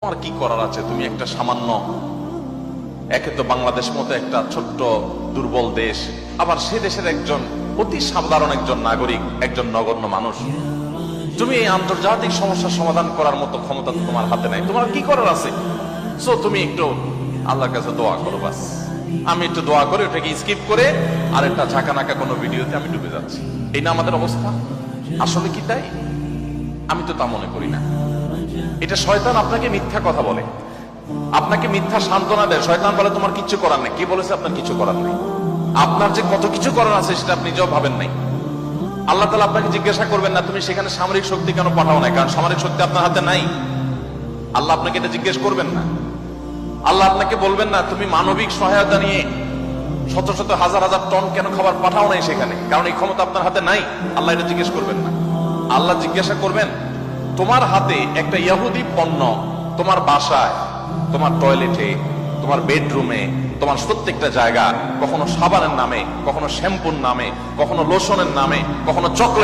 তোমার কি করার আছে? তুমি একটা সামান্য, একে তো বাংলাদেশ মতো একটা ছোট্ট দুর্বল দেশ, আবার সে দেশের একজন অতি সাধারণ একজন নাগরিক, একজন নগণ্য মানুষ। তুমি এই আন্তর্জাতিক সমস্যার সমাধান করার মতো ক্ষমতা তো তোমার হাতে নাই। তোমার কি করার আছে? সো তুমি একটু আল্লাহর কাছে দোয়া করো, বাস। আমি একটু দোয়া করে ওটাকে স্কিপ করে আর একটা ঝাঁকানাকা কোনো ভিডিওতে আমি ডুবে যাচ্ছি। এই না আমাদের অবস্থা? আসলে কি তাই? আমি তো তা মনে করি না। এটা শয়তান আপনাকে মিথ্যা কথা বলে, আপনাকে মিথ্যা সান্ত্বনা দেয়। শয়তান বলে তোমার কিচ্ছু করার নেই। কি বলেছে? আপনার কিছু করার নেই। আপনার যে কত কিছু করার আছে সেটা আপনি নিজেও ভাবেন নাই। আল্লাহ তাআলা আপনাকে জিজ্ঞাসা করবেন না তুমি সেখানে সামরিক শক্তি কেন পাঠাও নাই, কারণ সামরিক শক্তি আপনার হাতে নাই। আল্লাহ আপনাকে এটা জিজ্ঞেস করবেন না। আল্লাহ আপনাকে বলবেন না তুমি মানবিক সহায়তা নিয়ে শত শত হাজার হাজার টন কেন খাবার পাঠাও নাই সেখানে, কারণ এই ক্ষমতা আপনার হাতে নাই। আল্লাহ এটা জিজ্ঞেস করবেন না। আল্লাহ জিজ্ঞাসা করবেন তোমার হাতে একটা ইহুদি পণ্য তোমার বাসায়, তোমার টয়লেটে, তোমার বেডরুমে, তোমার প্রত্যেকটা জায়গা, কখনো সাবানের নামে, কখনো শ্যাম্পুর নামে, কখনো লোশনের নামে, কখনো চকলেট